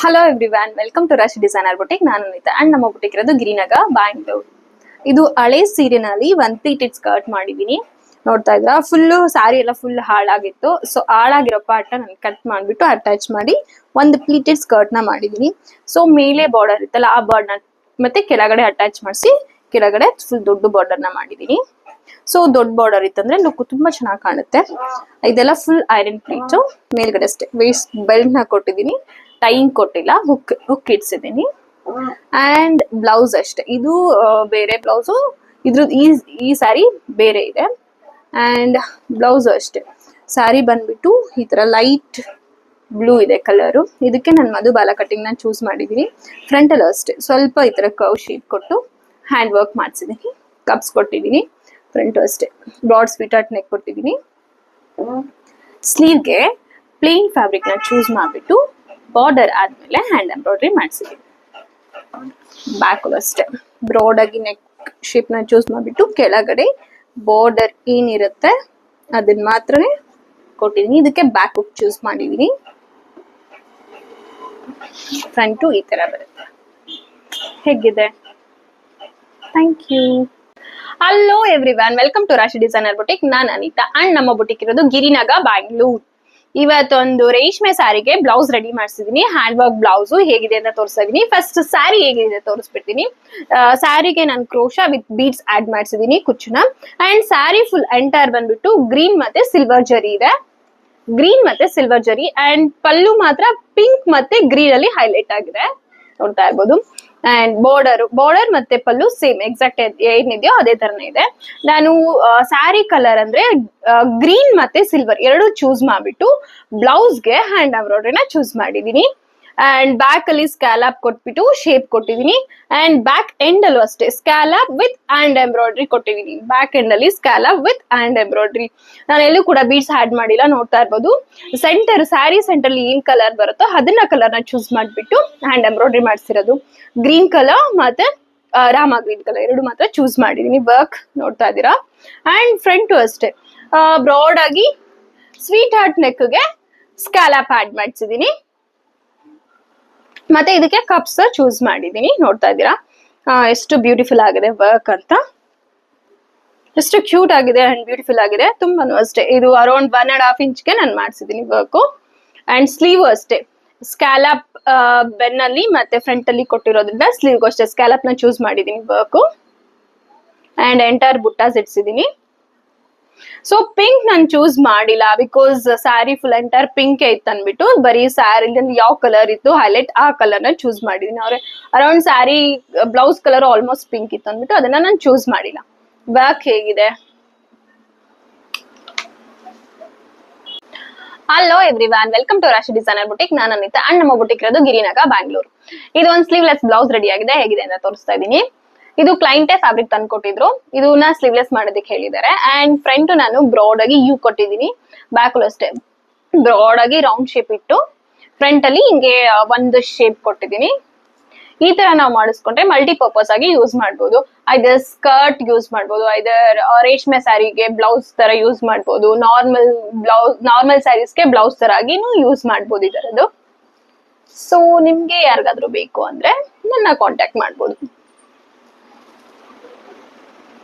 Hello everyone, welcome to Rush designer boutique. ನಾನು Anita and ನಮ್ಮ boutique ಇರೋದು ಗಿರಿನಗ, ಬ್ಯಾಂಗ್ಳೂರ್. ಇದು ಹಳೆ ಸೀರೆನಲ್ಲಿ ಒಂದು ಪ್ಲೀಟೆಡ್ ಸ್ಕರ್ಟ್ ಮಾಡಿದೀನಿ. ನೋಡ್ತಾ ಇದ್ರ ಫುಲ್ಲು ಸ್ಯಾರಿ ಎಲ್ಲ ಫುಲ್ ಹಾಳಾಗಿತ್ತು. ಸೊ ಹಾಳಾಗಿರೋ ಪಾರ್ಟ್ ನಾನು ಕಟ್ ಮಾಡ್ಬಿಟ್ಟು ಅಟ್ಯಾಚ್ ಮಾಡಿ ಒಂದು ಪ್ಲೀಟೆಡ್ ಸ್ಕರ್ಟ್ ನ ಮಾಡಿದೀನಿ. ಸೊ ಮೇಲೆ ಬಾರ್ಡರ್ ಇತ್ತಲ್ಲ, ಆ ಬಾರ್ಡರ್ ಮತ್ತೆ ಕೆಳಗಡೆ ಅಟ್ಯಾಚ್ ಮಾಡಿಸಿ ಕೆಳಗಡೆ ಫುಲ್ ದೊಡ್ಡ ಬಾರ್ಡರ್ ನ ಮಾಡಿದೀನಿ. ಸೊ ದೊಡ್ಡ ಬಾರ್ಡರ್ ಇತ್ತಂದ್ರೆ ಲುಕ್ ತುಂಬಾ ಚೆನ್ನಾಗಿ ಕಾಣುತ್ತೆ. ಇದೆಲ್ಲ ಫುಲ್ ಐರನ್ ಪ್ಲೀಟ್. ಮೇಲ್ಗಡೆ ಅಷ್ಟೇ ವೇಸ್ಟ್ ಬೆಲ್ಟ್ ನ ಕೊಟ್ಟಿದ್ದೀನಿ, ಟೈಯಿಂಗ್ ಕೊಟ್ಟಿಲ್ಲ, ಹುಕ್ ಇಡ್ಸಿದೀನಿ. ಅಂಡ್ ಬ್ಲೌಸ್ ಅಷ್ಟೇ, ಇದು ಬೇರೆ ಬ್ಲೌಸ್, ಇದ್ರದ್ದು ಈ ಸ್ಯಾರಿ ಬೇರೆ ಇದೆ. ಅಂಡ್ ಬ್ಲೌಸ್ ಅಷ್ಟೇ, ಸ್ಯಾರಿ ಬಂದ್ಬಿಟ್ಟು ಈ ತರ ಲೈಟ್ ಬ್ಲೂ ಇದೆ ಕಲರು. ಇದಕ್ಕೆ ನಾನು ಮಧುಬಾಲ ಕಟಿಂಗ್ ನ ಚೂಸ್ ಮಾಡಿದೀನಿ. ಫ್ರಂಟ್ ಅಲ್ಲಿ ಅಷ್ಟೇ ಸ್ವಲ್ಪ ಈ ತರ ಕರ್ವ್ ಶೇಪ್ ಕೊಟ್ಟು ಹ್ಯಾಂಡ್ ವರ್ಕ್ ಮಾಡಿಸಿದೀನಿ, ಕಪ್ಸ್ ಕೊಟ್ಟಿದೀನಿ. ಫ್ರಂಟ್ ಅಷ್ಟೇ ಬ್ರಾಡ್ ಸ್ವೀಟ್ ಹಾರ್ಟ್ ನೆಕ್ ಕೊಟ್ಟಿದೀನಿ. ಸ್ಲೀವ್ಗೆ ಪ್ಲೇನ್ ಫ್ಯಾಬ್ರಿಕ್ ನ ಚೂಸ್ ಮಾಡಿಬಿಟ್ಟು ಬಾರ್ಡರ್ ಆದ್ಮೇಲೆ ಹ್ಯಾಂಡ್ ಎಂಬ್ರಾಯ್ಡ್ರಿ ಮಾಡಿಸಿದೀನಿ. ಬ್ಯಾಕ್ ಅಷ್ಟೇ ಬ್ರಾಡ್ ಆಗಿ ನೆಕ್ ಶೇಪ್ ನ ಚೂಸ್ ಮಾಡಿಬಿಟ್ಟು ಕೆಳಗಡೆ ಬಾರ್ಡರ್ ಏನಿರುತ್ತೆ ಅದನ್ನ ಮಾತ್ರನೇ ಕೊಟ್ಟಿದೀನಿ. ಇದಕ್ಕೆ ಬ್ಯಾಕ್ ಹುಕ್ ಚೂಸ್ ಮಾಡಿದೀನಿ. ಫ್ರಂಟು ಈ ತರ ಬರುತ್ತೆ. ಹೇಗಿದೆ? Thank you. Hello everyone, welcome to ರಾಶಿ ಡಿಸೈನರ್ ಬುಟಿಕ್. ನಾನು ಅನಿತಾ ಅಂಡ್ ನಮ್ಮ ಬುಟಿಕ್ ಇರೋದು ಗಿರಿನಗ, ಬ್ಯಾಂಗ್ಳೂರ್. ಇವತ್ತೊಂದು ರೇಷ್ಮೆ ಸ್ಯಾರಿಗೆ ಬ್ಲೌಸ್ ರೆಡಿ ಮಾಡಿಸಿದೀನಿ. ಹ್ಯಾಂಡ್ ವರ್ಕ್ ಬ್ಲೌಸ್ ಹೇಗಿದೆ ಅಂತ ತೋರಿಸ್ತಾ ಇದೀನಿ. ಫಸ್ಟ್ ಸ್ಯಾರಿ ಹೇಗಿದೆ ತೋರಿಸ್ಬಿಡ್ತೀನಿ. ಸ್ಯಾರಿಗೆ ನಾನು ಕ್ರೋಶಾ ವಿತ್ ಬೀಡ್ಸ್ ಆಡ್ ಮಾಡಿಸಿದೀನಿ, ಕುಚ್ಚನ. ಅಂಡ್ ಸ್ಯಾರಿ ಫುಲ್ ಎಂಟೈರ್ ಬಂದ್ಬಿಟ್ಟು ಗ್ರೀನ್ ಮತ್ತೆ ಸಿಲ್ವರ್ ಜರಿ ಇದೆ. ಗ್ರೀನ್ ಮತ್ತೆ ಸಿಲ್ವರ್ ಜರಿ. ಅಂಡ್ ಪಲ್ಲು ಮಾತ್ರ ಪಿಂಕ್ ಮತ್ತೆ ಗ್ರೀನ್ ಅಲ್ಲಿ ಹೈಲೈಟ್ ಆಗಿದೆ, ನೋಡ್ತಾ ಇರ್ಬೋದು. ಅಂಡ್ ಬಾರ್ಡರ್ ಮತ್ತೆ ಪಲ್ಲು ಸೇಮ್ ಎಕ್ಸಾಕ್ಟ್ ಏನಿದೆಯೋ ಅದೇ ತರನೇ ಇದೆ. ನಾನು ಸ್ಯಾರಿ ಕಲರ್ ಅಂದ್ರೆ ಗ್ರೀನ್ ಮತ್ತೆ ಸಿಲ್ವರ್ ಎರಡು ಚೂಸ್ ಮಾಡ್ಬಿಟ್ಟು ಬ್ಲೌಸ್ಗೆ ಹ್ಯಾಂಡ್ ಎಂಬ್ರಾಯ್ಡ್ರಿನ ಚೂಸ್ ಮಾಡಿದೀನಿ. ಅಂಡ್ ಬ್ಯಾಕ್ ಅಲ್ಲಿ ಸ್ಕ್ಯಾಲಪ್ ಕೊಟ್ಬಿಟ್ಟು ಶೇಪ್ ಕೊಟ್ಟಿದೀನಿ. ಅಂಡ್ ಬ್ಯಾಕ್ ಎಂಡ್ ಅಲ್ಲೂ ಅಷ್ಟೇ ಸ್ಕ್ಯಾಲಪ್ ವಿತ್ ಹ್ಯಾಂಡ್ ಎಂಬ್ರಾಯ್ಡ್ರಿ ಕೊಟ್ಟಿದೀನಿ. ಬ್ಯಾಕ್ ಎಂಡ್ ಅಲ್ಲಿ ಸ್ಕ್ಯಾಲಪ್ ವಿತ್ ಹ್ಯಾಂಡ್ ಎಂಬ್ರಾಯ್ಡ್ರಿ. ನಾನು ಎಲ್ಲೂ ಕೂಡ ಬೀಡ್ಸ್ ಆಡ್ ಮಾಡಿಲ್ಲ, ನೋಡ್ತಾ ಇರ್ಬೋದು. ಸೆಂಟರ್ ಸ್ಯಾರಿ ಸೆಂಟರ್ ಅಲ್ಲಿ ಏನ್ ಕಲರ್ ಬರುತ್ತೋ ಅದನ್ನ ಕಲರ್ ನ ಚೂಸ್ ಮಾಡ್ಬಿಟ್ಟು ಹ್ಯಾಂಡ್ ಎಂಬ್ರಾಯ್ಡ್ರಿ ಮಾಡಿಸಿರೋದು. ಗ್ರೀನ್ ಕಲರ್ ಮತ್ತೆ ರಾಮ ಗ್ರೀನ್ ಕಲರ್ ಎರಡು ಮಾತ್ರ ಚೂಸ್ ಮಾಡಿದೀನಿ. ವರ್ಕ್ ನೋಡ್ತಾ ಇದ್ದೀರಾ. ಅಂಡ್ ಫ್ರಂಟ್ ಅಷ್ಟೇ ಬ್ರಾಡ್ ಆಗಿ ಸ್ವೀಟ್ ಹಾರ್ಟ್ ನೆಕ್ಗೆ ಸ್ಕ್ಯಾಲಪ್ ಆಡ್ ಮಾಡಿಸಿದೀನಿ. ಮತ್ತೆ ಇದಕ್ಕೆ ಕಪ್ಸ್ ಚೂಸ್ ಮಾಡಿದೀನಿ, ನೋಡ್ತಾ ಇದ್ದೀರಾ ಎಷ್ಟು ಬ್ಯೂಟಿಫುಲ್ ಆಗಿದೆ ವರ್ಕ್ ಅಂತ. ಎಷ್ಟು ಕ್ಯೂಟ್ ಆಗಿದೆ ಅಂಡ್ ಬ್ಯೂಟಿಫುಲ್ ಆಗಿದೆ. ತುಂಬಾನು ಅಷ್ಟೇ ಇದು ಅರೌಂಡ್ 1.5 ಇಂಚ್ಗೆ ನಾನು ಮಾಡಿಸಿದೀನಿ ವರ್ಕ್. ಅಂಡ್ ಸ್ಲೀವ್ ಅಷ್ಟೇ ಸ್ಕ್ಯಾಲಪ್ ಬೆನ್ನಲ್ಲಿ ಮತ್ತೆ ಫ್ರಂಟ್ ಅಲ್ಲಿ ಕೊಟ್ಟಿರೋದ್ರಿಂದ ಸ್ಲೀವ್ ಅಷ್ಟೇ ಸ್ಕ್ಯಾಲಪ್ ನ ಚೂಸ್ ಮಾಡಿದೀನಿ ವರ್ಕ್. ಅಂಡ್ ಎಂಟೈರ್ ಬುಟ್ಟಾಸ್ ಇಡ್ಸಿದೀನಿ. ಸೊ ಪಿಂಕ್ ನಾನು ಚೂಸ್ ಮಾಡಿಲ್ಲ, because sari full entire pink ಇತ್ತು ಅಂದ್ಬಿಟ್ಟು ಬರೀ ಸ್ಯಾರಿ ಯಾವ ಕಲರ್ ಇತ್ತು ಹೈಲೈಟ್ ಆ ಕಲರ್ ನ ಚೂಸ್ ಮಾಡಿದೀನಿ. ಅವ್ರೆ around sari blouse colour almost pink ಇತ್ತು ಅಂದ್ಬಿಟ್ಟು ಅದನ್ನ ನಾನು ಚೂಸ್ ಮಾಡಿಲ್ಲ. ಬ್ಯಾಕ್ ಹೇಗಿದೆ? ಹಲೋ ಎವ್ರಿವನ್, ವೆಲ್ಕಮ್ ಟು ರಾಶಿ ಡಿಸೈನರ್ ಬುಟಿಕ್. ನಾನು ಅನಿತಾ ಅಂಡ್ ನಮ್ಮ ಬುಟಿಕ್ ಇರೋದು ಗಿರಿನಗ, ಬ್ಯಾಂಗ್ಳೂರ್. ಇದು ಒಂದು ಸ್ಲೀವ್ಲೆಸ್ ಬ್ಲೌಸ್ ರೆಡಿ ಆಗಿದೆ, ಹೇಗಿದೆ ಅಂತ ತೋರಿಸ್ತಾ ಇದೀನಿ. ಇದು ಕ್ಲೈಂಟೇ ಫ್ಯಾಬ್ರಿಕ್ ತಂದು ಕೊಟ್ಟಿದ್ರು, ಇದನ್ನ ಸ್ಲೀವ್ಲೆಸ್ ಮಾಡೋದಕ್ಕೆ ಹೇಳಿದ್ದಾರೆ. ಅಂಡ್ ಫ್ರಂಟ್ ನಾನು ಬ್ರಾಡ್ ಆಗಿ ಯು ಕೊಟ್ಟಿದ್ದೀನಿ. ಬ್ಯಾಕ್ ಅಷ್ಟೇ ಬ್ರಾಡ್ ಆಗಿ ರೌಂಡ್ ಶೇಪ್ ಇಟ್ಟು ಫ್ರಂಟ್ ಅಲ್ಲಿ ಹಿಂಗೆ ಒಂದು ಶೇಪ್ ಕೊಟ್ಟಿದ್ದೀನಿ. ಈ ತರ ನಾವು ಮಾಡಿಸ್ಕೊಂಡ್ರೆ ಮಲ್ಟಿಪರ್ಪಸ್ ಆಗಿ ಯೂಸ್ ಮಾಡ್ಬೋದು. ಐದರ್ ಸ್ಕರ್ಟ್ ಯೂಸ್ ಮಾಡ್ಬೋದು, ಐದರ್ ರೇಷ್ಮೆ ಸ್ಯಾರಿಗೆ ಬ್ಲೌಸ್ ತರ ಯೂಸ್ ಮಾಡ್ಬೋದು, ನಾರ್ಮಲ್ ಸ್ಯಾರೀಸ್ಗೆ ಬ್ಲೌಸ್ ತರ ಆಗಿನೂ ಯೂಸ್ ಮಾಡ್ಬೋದು ಇದರದ್ದು. ಸೊ ನಿಮ್ಗೆ ಯಾರಿಗಾದ್ರೂ ಬೇಕು ಅಂದ್ರೆ ನನ್ನ ಕಾಂಟ್ಯಾಕ್ಟ್ ಮಾಡ್ಬೋದು.